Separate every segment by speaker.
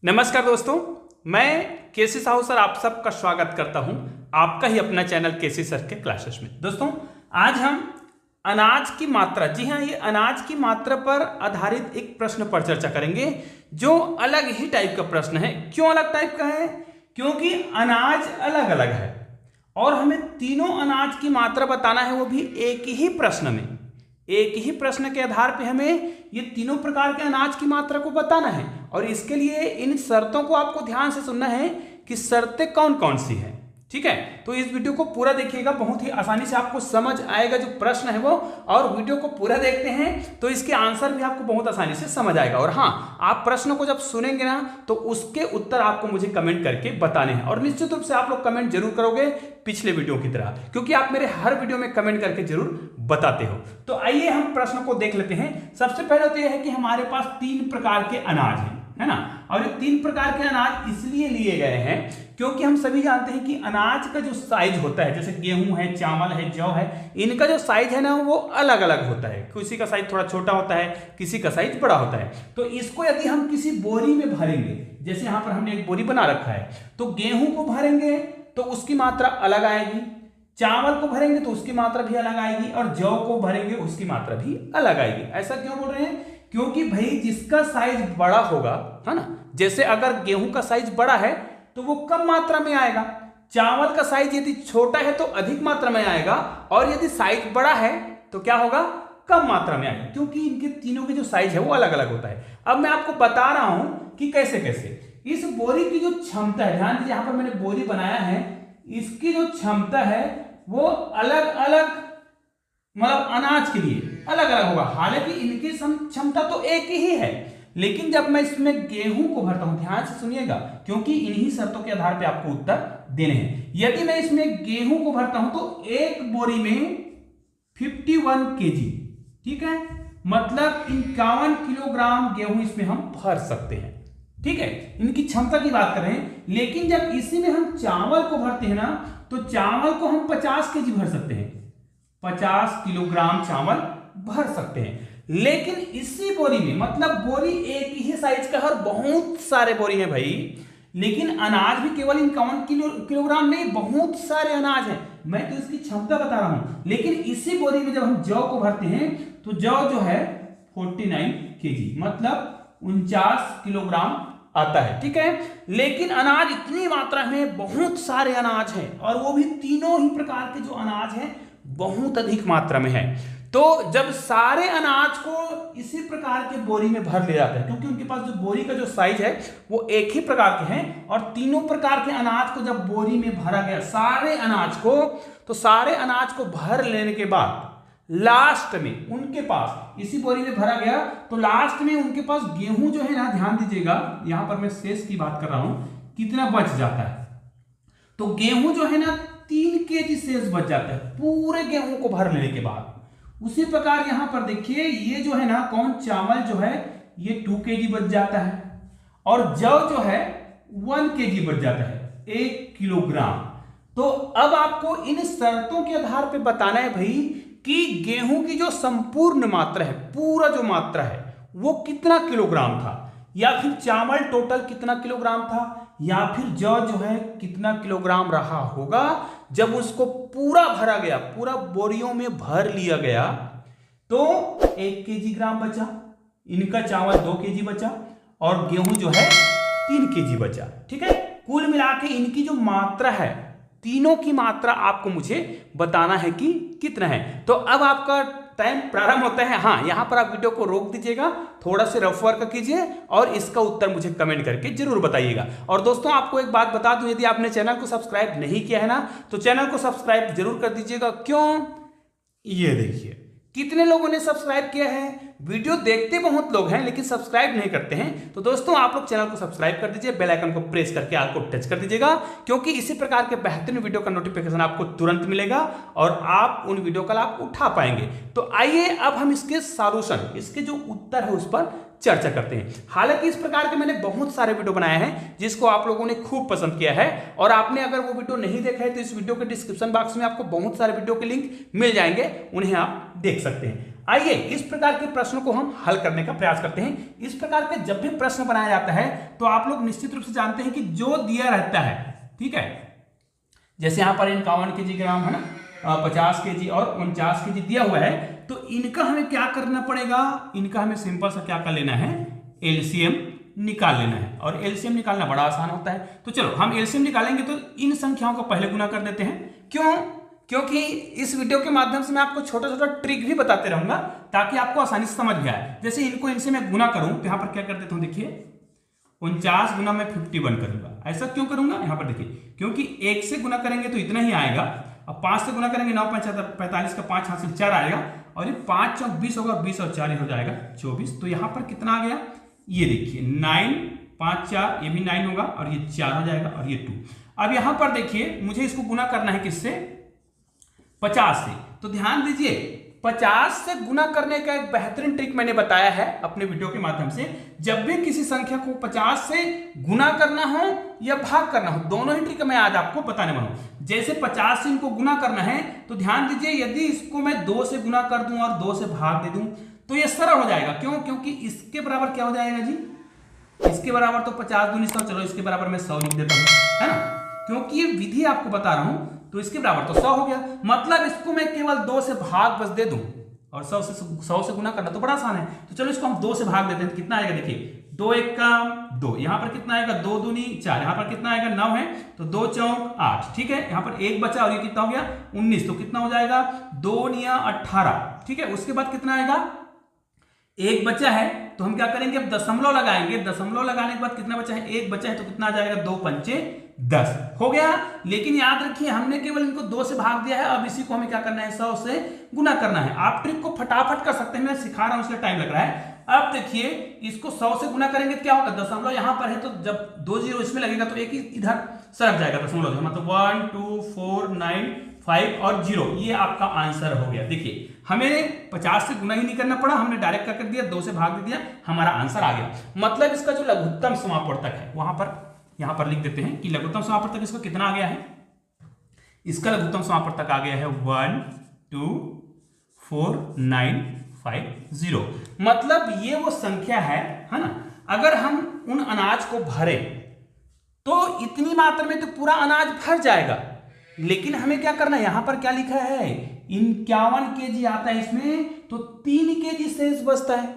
Speaker 1: नमस्कार दोस्तों, मैं केसी साहू सर आप सबका स्वागत करता हूं आपका ही अपना चैनल केसी सर के क्लासेस में। दोस्तों आज हम अनाज की मात्रा, जी हाँ, ये अनाज की मात्रा पर आधारित एक प्रश्न पर चर्चा करेंगे जो अलग ही टाइप का प्रश्न है। क्यों अलग टाइप का है? क्योंकि अनाज अलग अलग है और हमें तीनों अनाज की मात्रा बताना है, वो भी एक ही प्रश्न में। एक ही प्रश्न के आधार पे हमें ये तीनों प्रकार के अनाज की मात्रा को बताना है और इसके लिए इन शर्तों को आपको ध्यान से सुनना है कि शर्तें कौन कौन सी हैं। ठीक है, तो इस वीडियो को पूरा देखिएगा, बहुत ही आसानी से आपको समझ आएगा जो प्रश्न है वो। और वीडियो को पूरा देखते हैं तो इसके आंसर भी आपको बहुत आसानी से समझ आएगा। और हाँ, आप प्रश्न को जब सुनेंगे ना तो उसके उत्तर आपको मुझे कमेंट करके बताने हैं और निश्चित रूप से आप लोग कमेंट जरूर करोगे पिछले वीडियो की तरह, क्योंकि आप मेरे हर वीडियो में कमेंट करके जरूर बताते हो। तो आइए हम प्रश्न को देख लेते हैं। सबसे पहले तो यह है कि हमारे पास तीन प्रकार के अनाज हैं, है ना। और ये तीन प्रकार के अनाज इसलिए लिए गए हैं क्योंकि हम सभी जानते हैं कि अनाज का जो साइज होता है, जैसे गेहूं है, चावल है, जौ है, इनका जो साइज है ना वो अलग अलग होता है। किसी का साइज थोड़ा छोटा होता है, किसी का साइज बड़ा होता है। तो इसको यदि हम किसी बोरी में भरेंगे, जैसे यहां पर हमने एक बोरी बना रखा है, तो गेहूं को भरेंगे तो उसकी मात्रा अलग आएगी, चावल को भरेंगे तो उसकी मात्रा भी अलग आएगी और जौ को भरेंगे उसकी मात्रा भी अलग आएगी। ऐसा क्यों बोल रहे हैं? क्योंकि भाई जिसका साइज बड़ा होगा, है ना, जैसे अगर गेहूं का साइज बड़ा है तो वो कम मात्रा में आएगा, चावल का साइज यदि छोटा है तो अधिक मात्रा में आएगा, और यदि साइज बड़ा है तो क्या होगा? कम मात्रा में आएगा, क्योंकि इनके तीनों के जो साइज है वो अलग अलग होता है। अब मैं आपको बता रहा हूं कि कैसे कैसे इस बोरी की जो क्षमता है, ध्यान दीजिए, यहां पर मैंने बोरी बनाया है, इसकी जो क्षमता है वो अलग अलग, मतलब अनाज के लिए अलग अलग होगा। हालांकि इनकी क्षमता तो एक ही है, लेकिन जब मैं इसमें गेहूं को भरता हूं, ध्यान से सुनिएगा, क्योंकि इन्हीं शर्तों के आधार पे आपको उत्तर देने हैं। यदि मैं इसमें गेहूं को भरता हूं तो एक बोरी में 51 केजी, ठीक है, मतलब 51 किलोग्राम गेहूं इसमें हम भर सकते हैं। ठीक है, इनकी क्षमता की बात कर रहे हैं। लेकिन जब इसी में हम चावल को भरते हैं ना, तो चावल को हम 50 केजी भर सकते हैं, 50 किलोग्राम चावल भर सकते हैं। लेकिन इसी बोरी में, मतलब बोरी एक ही साइज का और बहुत सारे बोरी हैं भाई, लेकिन अनाज भी केवल 51 किलोग्राम नहीं, बहुत सारे अनाज हैं। मैं तो इसकी क्षमता बता रहा हूं। लेकिन इसी बोरी में जब हम जौ को भरते हैं तो जौ जो है 49 केजी, मतलब 49 किलोग्राम आता है। ठीक है, लेकिन अनाज इतनी मात्रा में, बहुत सारे अनाज हैं और वो भी तीनों ही प्रकार के जो अनाज हैं बहुत अधिक मात्रा में है। तो जब सारे अनाज को इसी प्रकार के बोरी में भर लिया जाता है, क्योंकि उनके पास जो बोरी का जो साइज है वो एक ही प्रकार के हैं, और तीनों प्रकार के अनाज को जब बोरी में भरा गया सारे अनाज को, तो सारे अनाज को भर लेने के बाद लास्ट में उनके पास, इसी बोरी में भरा गया तो लास्ट में उनके पास गेहूं जो है ना, ध्यान दीजिएगा, यहां पर मैं शेष की बात कर रहा हूं, कितना बच जाता है। तो गेहूं जो है ना 3 केजी शेष बच जाता है पूरे गेहूं को भर लेने के बाद। उसी प्रकार यहां पर देखिए, ये जो है ना, कौन, चावल जो है ये 2 केजी बच जाता है, और जौ जो है 1 केजी बच जाता है, 1 किलोग्राम। तो अब आपको इन शर्तों के आधार पे बताना है भाई कि गेहूं की जो संपूर्ण मात्रा है, पूरा जो मात्रा है वो कितना किलोग्राम था, या फिर चावल टोटल कितना किलोग्राम था, या फिर जौ जो है कितना किलोग्राम रहा होगा जब उसको पूरा भरा गया, पूरा बोरियों में भर लिया गया। तो 1 केजी ग्राम बचा, इनका चावल 2 केजी बचा और गेहूं जो है 3 केजी बचा। ठीक है, कुल मिला के इनकी जो मात्रा है, तीनों की मात्रा आपको मुझे बताना है कि कितना है। तो अब आपका टाइम प्रारंभ होता है। हाँ, यहां पर आप वीडियो को रोक दीजिएगा, थोड़ा से रफ वर्क कीजिए और इसका उत्तर मुझे कमेंट करके जरूर बताइएगा। और दोस्तों आपको एक बात बता दूं, यदि आपने चैनल को सब्सक्राइब नहीं किया है ना, तो चैनल को सब्सक्राइब जरूर कर दीजिएगा। क्यों? ये देखिए कितने लोगों ने सब्सक्राइब किया है। वीडियो देखते बहुत लोग हैं लेकिन सब्सक्राइब नहीं करते हैं। तो दोस्तों आप लोग चैनल को सब्सक्राइब कर दीजिए, बेल आइकन को प्रेस करके आल को टच कर दीजिएगा, क्योंकि इसी प्रकार के बेहतरीन वीडियो का नोटिफिकेशन आपको तुरंत मिलेगा और आप उन वीडियो का लाभ उठा पाएंगे। तो आइए अब हम इसके सॉल्यूशन, इसके जो उत्तर है उस पर चर्चा करते हैं। हालांकि इस प्रकार के मैंने बहुत सारे वीडियो बनाए हैं जिसको आप लोगों ने खूब पसंद किया है, और आपने अगर वो वीडियो नहीं देखा है तो इस वीडियो के डिस्क्रिप्शन बॉक्स में आपको बहुत सारे वीडियो के लिंक मिल जाएंगे, उन्हें आप देख सकते हैं। आइए इस प्रकार के प्रश्नों को हम हल करने का प्रयास करते हैं। इस प्रकार के जब भी प्रश्न बनाया जाता है तो आप लोग निश्चित रूप से जानते हैं कि जो दिया रहता है, ठीक है, जैसे यहां पर 51 kg ग्राम है ना, 50 kg और 49 kg दिया हुआ है, तो इनका हमें क्या करना पड़ेगा, इनका हमें सिंपल सा क्या कर लेना है, एलसीएम निकाल लेना है। और एलसीएम निकालना बड़ा आसान होता है। तो चलो हम एलसीएम निकालेंगे तो इन संख्याओं को पहले गुना कर देते हैं। क्यों? क्योंकि इस वीडियो के माध्यम से मैं आपको छोटा छोटा ट्रिक भी बताते रहूंगा ताकि आपको आसानी से समझ में आए। जैसे इनको इनसे मैं गुना करूं तो यहां पर क्या कर देता हूं, देखिए 49 गुना मैं 51 करूंगा। ऐसा क्यों करूंगा, यहां पर देखिए, क्योंकि 1 से गुना करेंगे तो इतना ही आएगा। अब 5 से गुना करेंगे 9 5 45 का 5 हासिल 4 आएगा, और ये 5 चौक 20 होगा, 20 और 4 हो जाएगा 24। तो यहां पर कितना आ गया, ये देखिए 9 5 4, ये भी 9 होगा और ये 4 हो जाएगा और ये 2। अब यहां पर देखिए मुझे इसको गुना करना है किससे, 50 से। तो ध्यान दीजिए 50 से गुना करने का एक बेहतरीन ट्रिक मैंने बताया है अपने वीडियो के माध्यम से। जब भी किसी संख्या को 50 से गुना करना हो या भाग करना हो, दोनों ही ट्रिक मैं आज आपको बताने वाला हूं। जैसे 50 से इनको गुना करना है तो ध्यान दीजिए, यदि इसको मैं 2 से गुना कर दूं और 2 से भाग दे दूं तो ये सरल हो जाएगा। क्यों? क्योंकि इसके बराबर क्या हो जाएगा जी, इसके बराबर तो 50 दूनी 100, चलो इसके बराबर मैं 100 लिख देता हूं, है ना, क्योंकि ये विधि आपको बता रहा हूं। तो इसके बराबर तो 100 हो गया, मतलब इसको मैं केवल 2 से भाग बस दे दूं, और 100 से गुना करना तो बड़ा आसान है। तो चलो इसको हम 2 से भाग देते हैं, कितना आएगा, देखिए 2 1 का 2, यहां पर कितना आएगा 2 दूनी 4, यहां पर कितना आएगा 9 है, तो 2 चौक 8, ठीक है। यहां पर 1 बचा और ये कितना हो गया 19, तो कितना हो जाएगा 2 निया 18, ठीक है। उसके बाद कितना आएगा, 1 बचा है, तो हम क्या करेंगे, अब दशमलव लगाएंगे। दशमलव लगाने के बाद कितना बचा है, 1 बचा है, तो कितना आ जाएगा 2 पंचे 10 हो गया। लेकिन याद रखिए हमने केवल इनको 2 से भाग दिया है, अब इसी को हमें क्या करना है, 100 से गुना करना है। आप ट्रिक को फटाफट कर सकते हैं, मैं सिखा रहा हूं इसलिए टाइम लग रहा है। अब देखिए इसको 100 से गुना करेंगे तो क्या होगा, दशमलव यहां पर है तो जब 2 0 इसमें लगेगा तो एक ही इधर सरक जाएगा दशमलव, मतलब 1 2 4 9 5 और 0, ये आपका आंसर हो गया। देखिए हमें 50 से गुना ही नहीं करना पड़ा, हमने डायरेक्ट क्या कर दिया, 2 से भाग दे दिया, हमारा आंसर आ गया। मतलब इसका जो लघुत्तम समापवर्तक है वहां पर यहां पर लिख देते हैं कि लघुत्तम समापवर्तक इसका कितना आ गया है, इसका लघुत्तम समापवर्तक आ गया है 1 2 4 9 5 0। मतलब ये वो संख्या है ना, अगर हम उन अनाज को भरे तो इतनी मात्रा में तो पूरा अनाज भर जाएगा। लेकिन हमें क्या करना है, यहां पर क्या लिखा है, 51 kg आता है इसमें, तो 3 kg शेष बचता है,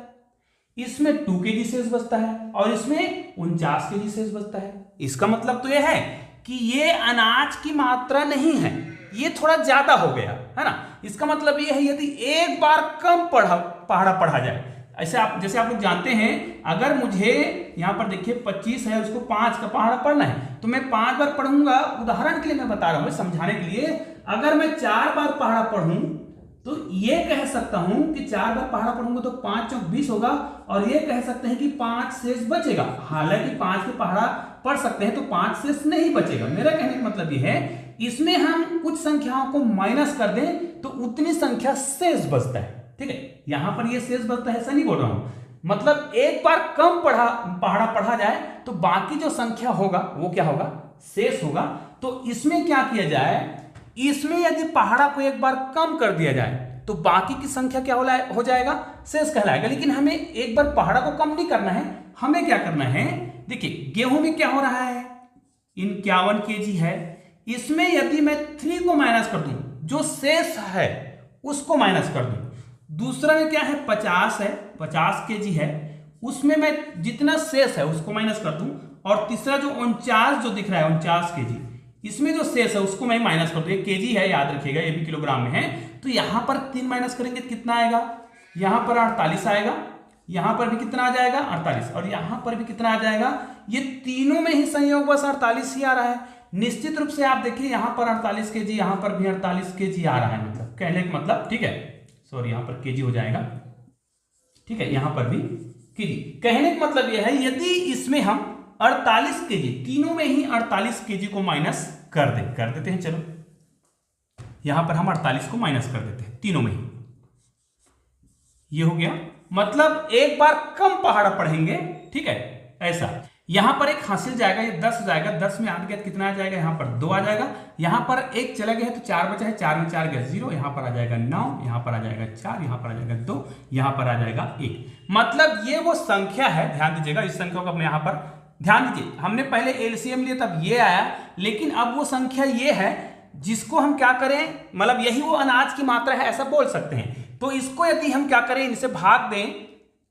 Speaker 1: इसमें 2 kg शेष बचता है और इसमें 49 kg शेष बचता है। इसका मतलब तो यह है कि ये अनाज की मात्रा नहीं है, ये थोड़ा ज्यादा हो गया है ना। इसका मतलब ये है यदि एक बार कम पहाड़ा पढ़ा जाए, ऐसे आप जैसे आप लोग जानते हैं, अगर मुझे यहां पर देखिए 25 है, उसको 5 का पहाड़ा पढ़ना है तो मैं 5 बार पढ़ूंगा। उदाहरण के लिए मैं बता रहा हूं, समझाने के लिए, अगर मैं 4 बार पहाड़ा पढ़ूं तो ये कह सकता हूं कि 4 बार पहाड़ा पढ़ूंगा तो 5 चौक 20 होगा, और ये कह सकते हैं कि 5 शेष बचेगा। हालांकि 5 के पहाड़ा पढ़ सकते हैं तो 5 शेष नहीं बचेगा। मेरा कहने का मतलब ये है, इसमें हम कुछ संख्याओं को माइनस कर दें तो उतनी संख्या शेष बचता है, ठीक है। यहां पर ये शेष बचता है ऐसा नहीं बोल रहा हूं, मतलब एक बार कम पहाड़ा पढ़ा जाए तो बाकी जो संख्या होगा वो क्या होगा, शेष होगा। तो इसमें क्या किया जाए, इसमें यदि पहाड़ा को एक बार कम कर दिया जाए तो बाकी की संख्या क्या हो जाएगा, शेष कहलाएगा। लेकिन हमें एक बार पहाड़ा को कम नहीं करना है, हमें क्या करना है, देखिए गेहूं में क्या हो रहा है, 51 kg है, इसमें यदि मैं 3 को माइनस कर दूं, जो शेष है उसको माइनस कर दूं। दूसरा में क्या है, 50 है, 50 kg है, उसमें मैं जितना शेष है उसको माइनस कर दूं। और तीसरा जो 49 जो दिख रहा है 49 kg, इसमें जो शेष है उसको मैं माइनस कर दूं। ये केजी है, याद रखिएगा, ये भी किलोग्राम में है। तो यहां पर 3 माइनस करेंगे तो कितना आएगा, यहां पर 48 आएगा, यहां पर भी कितना आ जाएगा 48, और यहां पर भी कितना आ जाएगा, ये तीनों में ही संयोग बस 48 ही आ रहा है। निश्चित रूप से आप देखिए यहां पर 48 kg, यहां पर भी 48 kg आ रहा है, मतलब कहने का मतलब, ठीक है, सॉरी यहां पर केजी हो जाएगा, ठीक है, यहां पर भी केजी। कहने का मतलब यह है यदि इसमें हम 48 kg, तीनों में ही 48 kg को माइनस कर देते हैं, चलो यहां पर हम 48 को माइनस कर देते हैं तीनों में ही, ये हो गया। मतलब एक बार कम पहाड़ा पढ़ेंगे, ठीक है, ऐसा। यहां पर एक हासिल जाएगा, ये 10 हो जाएगा, 10 में 8 गया तो कितना आ जाएगा, यहां पर 2 आ जाएगा, यहां पर एक चला गया है तो 4 बचा है, 4 में 4 गया 0, यहां पर आ जाएगा 9, यहां पर आ जाएगा 4, यहां पर आ जाएगा 2, यहां पर आ जाएगा 1। मतलब ये वो संख्या है, ध्यान दीजिएगा इस संख्या को अपने यहां पर ध्यान दीजिए, हमने पहले एलसीएम लिया तब ये आया, लेकिन अब वो संख्या ये है जिसको हम क्या करें, मतलब यही वो अनाज की मात्रा है ऐसा बोल सकते हैं। तो इसको यदि हम क्या करें, इनसे भाग दें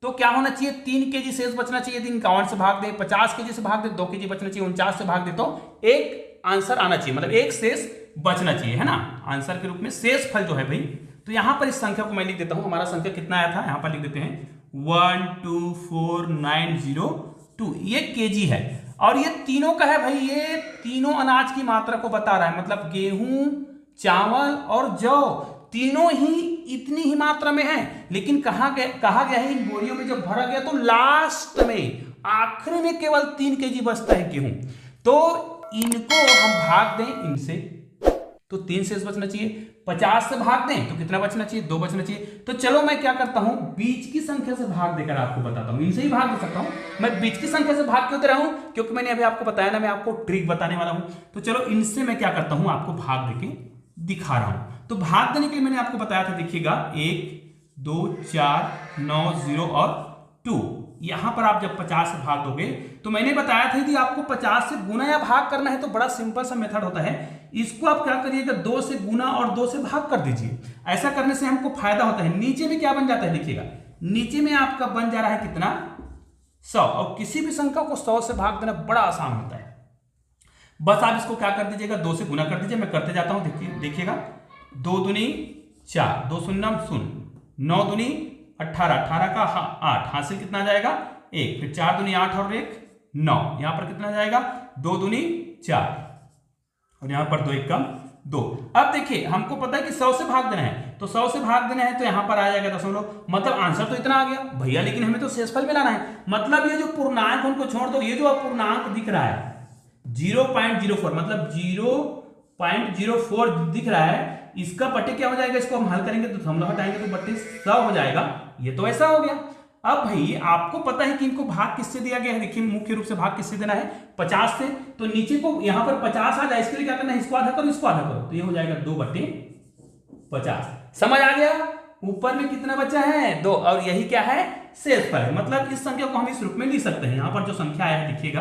Speaker 1: तो क्या होना चाहिए, 3 केजी शेष बचना चाहिए। यदि 51 से भाग दे, 50 केजी से भाग दे, 2 केजी बचना चाहिए, 49 से भाग दे तो एक आंसर आना चाहिए, मतलब एक शेष बचना चाहिए, है ना, आंसर के रूप में शेष फल जो है भाई। तो यहां पर इस संख्या को मैं लिख देता हूं, हमारा संख्या कितना आया था, यहां पर लिख देते हैं 124902, ये केजी है और ये तीनों का है भाई, ये तीनों अनाज की मात्रा को बता रहा है, मतलब गेहूं, चावल और जौ तीनों ही इतनी ही मात्रा में है। लेकिन कहा गया है इन बोरियों में जब भरा गया तो लास्ट में आखिरी में केवल 3 केजी बचता है गेहूं। तो इनको हम भाग दें इनसे तो 3 शेष बचना चाहिए, 50 से भाग दें तो कितना बचना चाहिए, 2 बचना चाहिए। तो चलो मैं क्या करता हूं, बीच की संख्या से भाग देकर आपको बताता हूं, इनसे ही भाग दे सकता हूं मैं, बीच की संख्या से भाग क्यों दे रहा हूं, क्योंकि मैंने अभी आपको बताया ना, मैं आपको ट्रिक बताने वाला हूं। तो चलो इनसे मैं क्या करता हूं, आपको भाग देके दिखा रहा हूं। तो भाग देने के लिए मैंने आपको बताया था, देखिएगा 1 2 4 9 0 और 2, यहां पर आप जब 50 से भाग दोगे तो मैंने बताया था कि आपको 50 से गुना या भाग करना है तो बड़ा सिंपल सा मेथड होता है, इसको आप क्या करिएगा 2 से गुना और 2 से भाग कर दीजिए। ऐसा करने से हमको फायदा होता है। नीचे में क्या बन जाता है, देखिएगा नीचे में आपका बन जा रहा है कितना, 100, और किसी भी संख्या को 100 से भाग देना बड़ा आसान होता है। बस आप इसको क्या कर दीजिएगा, 2 से गुना कर दीजिए, मैं करते जाता हूं, देखिएगा 2 दूनी 4, 2 शून्य 0, 9 दूनी 18, 18 का 8, हासिल कितना आ जाएगा 1, फिर 4 दूनी 8 और 1 9, यहां पर कितना जाएगा 2 दूनी 4 और यहां पर 2 1 कम 2। अब देखिए हमको पता है कि 100 से भाग देना है, तो 100 से भाग देना है तो यहां पर आ जाएगा दशमलव, मतलब आंसर तो इतना आ गया भैया, लेकिन हमें तो शेषफल में लाना है। मतलब ये जो पूर्णांक उनको छोड़ दो, ये जो अपूर्णांक दिख रहा है 0.04, मतलब 0.04 दिख रहा है, इसका बटे क्या हो जाएगा, इसको हम हल करेंगे तो दशमलव हटाएंगे तो बटे 100 हो जाएगा। ये तो ऐसा हो गया। अब भाई आपको पता है कि इनको भाग किससे दिया गया है, देखिए मुख्य रूप से भाग किससे देना है, 50 से। तो नीचे को यहां पर 50 आ जाए, इसके लिए क्या करना है, इसको आधा करो, इसको आधा करो, तो ये हो जाएगा 2/50। समझ आ गया, ऊपर में कितना बचा है 2, और यही क्या है शेषफल है। मतलब इस संख्या को हम इस रूप में लिख सकते हैं। यहां पर जो संख्या आया है देखिएगा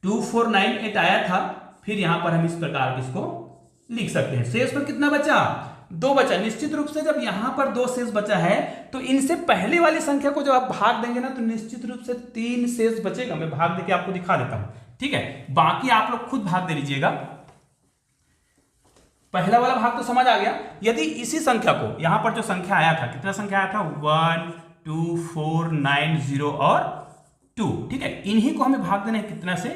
Speaker 1: 2498 आया था, फिर यहां पर हम इस प्रकार इसको लिख सकते हैं। शेषफल कितना बचा, 2 बचा। निश्चित रूप से जब यहां पर 2 शेष बचा है तो इनसे पहले वाली संख्या को जब आप भाग देंगे ना तो निश्चित रूप से 3 शेष बचेगा। मैं भाग देके आपको दिखा देता हूं, ठीक है, बाकी आप लोग खुद भाग दे लीजिएगा। पहला वाला भाग तो समझ आ गया। यदि इसी संख्या को यहां पर जो संख्या आया था, कितना संख्या आया था 1 2 4 9 0 और 2, ठीक है, इन्हीं को हमें भाग देना है कितना से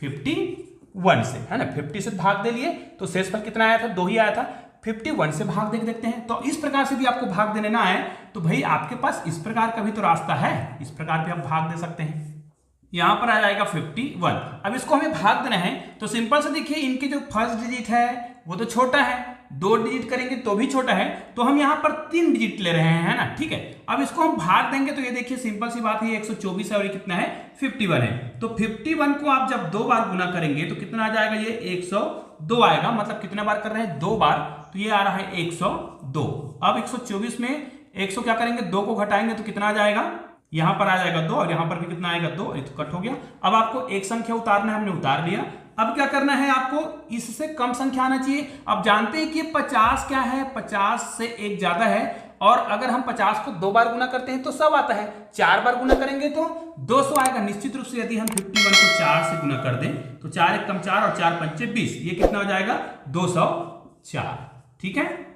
Speaker 1: 51 से, है ना। 50 से भाग दे लिए तो शेषफल कितना आया था 2 ही आया था। 51 से भाग दे देखते हैं, तो इस प्रकार से भी आपको भाग देने ना आए तो भाई आपके पास इस प्रकार का भी तो रास्ता है, इस प्रकार भी आप भाग दे सकते हैं। यहां पर आ जाएगा 51। अब इसको हमें भाग देना है तो सिंपल से देखिए, इनके जो फर्स्ट डिजिट है वो तो छोटा है, 2 डिजिट करेंगे तो भी छोटा है, तो हम यहां पर 3 डिजिट ले रहे हैं, है ना, ठीक है। अब इसको हम भाग देंगे तो ये देखिए सिंपल सी बात है, 124 है और ये कितना है 51 है। तो 51 को आप जब 2 बार गुना करेंगे तो कितना आ जाएगा, ये 102 आएगा। मतलब कितना बार कर रहे हैं 2 बार, तो ये आ रहा है 102। अब 124 में 100 क्या करेंगे 2 को घटाएंगे तो कितना आ जाएगा, यहां पर आ जाएगा 2 और यहां पर भी कितना आएगा 2, ये तो कट हो गया। अब आपको एक संख्या उतारना है, हमने उतार लिया। अब क्या करना है, आपको इससे कम संख्या आना चाहिए। अब जानते हैं कि 50 क्या है, 50 से एक ज्यादा है, और अगर हम 50 को 2 बार गुना करते हैं तो 100 आता है, 4 बार गुना करेंगे तो 200 आएगा। निश्चित रूप से यदि हम 51 को 4 से गुना कर दें तो 4 1 कम 4 और 4 5 20, ये कितना हो जाएगा 204, ठीक है।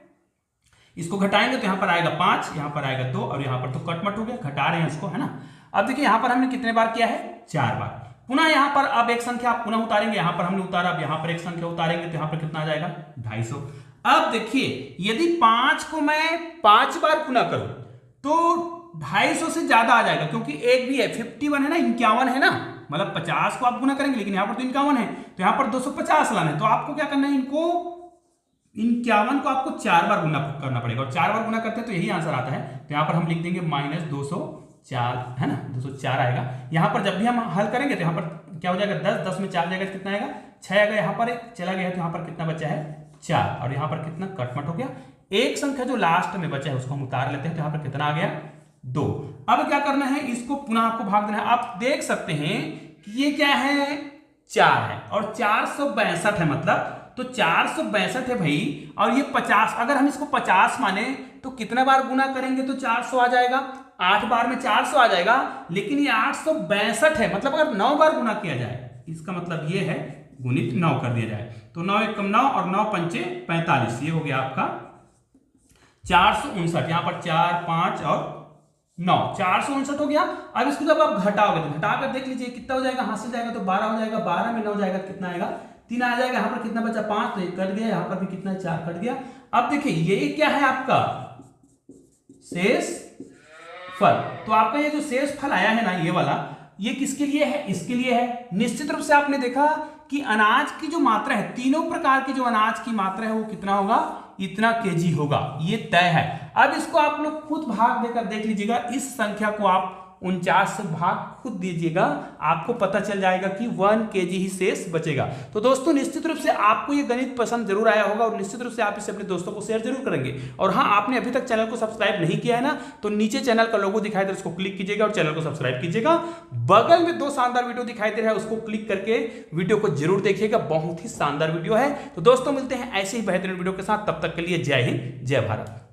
Speaker 1: इसको घटाएंगे तो यहां पर आएगा 5, यहां पर आएगा 2 और यहां पर तो कटमट हो गया, घटा रहे हैं इसको, है ना। अब देखिए यहां पर हमने कितने बार किया है 4 बार। पुनः यहां पर अब एक संख्या आप पुनः उतारेंगे, यहां पर हमने उतारा, अब यहां पर एक संख्या उतारेंगे तो यहां पर कितना आ जाएगा 250। अब देखिए यदि 5 को मैं 5 बार गुना करूं तो 250 से ज्यादा आ जाएगा, क्योंकि एक भी है 51 है ना, 51 है ना, मतलब 50 को आप गुना करेंगे लेकिन यहां पर तो 51 है, तो यहां पर 250 लाना है। तो आपको क्या करना है, इनको 51 को आपको 4 बार गुना करना पड़ेगा, और 4 बार गुना करते हैं तो यही आंसर आता है। तो यहां पर हम लिख देंगे -204। 4 है ना, 204 आएगा। यहाँ पर जब भी हम हल करेंगे तो यहाँ पर क्या हो जाएगा, 10, 10 में 4 जाएगा तो कितना आएगा, 6 आएगा। यहाँ पर चला गया तो यहाँ पर कितना बचा है, 4, और यहाँ पर कितना कटमट हो गया। एक संख्या जो लास्ट में बचा है उसको हम उतार लेते हैं, तो यहाँ पर कितना आ गया, 2। अब क्या करना है, इसको पुनः आपको भाग देना है। आप देख सकते हैं कि ये क्या है, 4 है और 462 है, मतलब तो 462 है भाई, और ये 50। अगर हम इसको 50 माने तो कितना बार गुना करेंगे तो 400 आ जाएगा, 8 बार में 400 आ जाएगा, लेकिन ये 862 है, मतलब अगर 9 बार गुना किया जाए, इसका मतलब ये है गुणित 9 कर दिया जाए, तो 9 एकम 9 और 9 पंचे 45, ये हो गया आपका 459। यहाँ पर 4, 5 और 9, 459 हो गया। अब इसको जब आप घटाओगे तो घटाकर देख लीजिए कितना हो जाएगा, हाथ से जाएगा तो 12 हो जाएगा, 12 में 9 जाएगा कितना आएगा, 3 आ जाएगा। यहाँ पर कितना बचा, 5, तो 1 कट गया, यहाँ पर भी कितना, 4 कट गया। अब देखिए ये क्या है आपका शेष फल, तो आपका ये जो शेष फल आया है ना, ये वाला, ये किसके लिए है, इसके लिए है। निश्चित रूप से आपने देखा कि अनाज की जो मात्रा है, तीनों प्रकार की जो अनाज की मात्रा है वो कितना होगा, इतना केजी होगा, ये तय है। अब इसको आप लोग खुद भाग देकर देख लीजिएगा, इस संख्या को आप 49 से भाग खुद दीजिएगा, आपको पता चल जाएगा कि 1 केजी ही शेष बचेगा। तो दोस्तों निश्चित रूप से आपको ये गणित पसंद जरूर आया होगा और निश्चित रूप से आप इसे अपने दोस्तों को शेयर जरूर करेंगे। और हाँ, आपने अभी तक चैनल को सब्सक्राइब नहीं किया है ना, तो नीचे चैनल का लोगो दिखाई दे रहा है, उसको क्लिक कीजिएगा और चैनल को सब्सक्राइब कीजिएगा। बगल में 2 शानदार वीडियो दिखाई दे रहा है, उसको क्लिक करके वीडियो को जरूर देखिएगा, बहुत ही शानदार वीडियो है। तो दोस्तों मिलते हैं ऐसे ही बेहतरीन वीडियो के साथ, तब तक के लिए जय हिंद, जय भारत।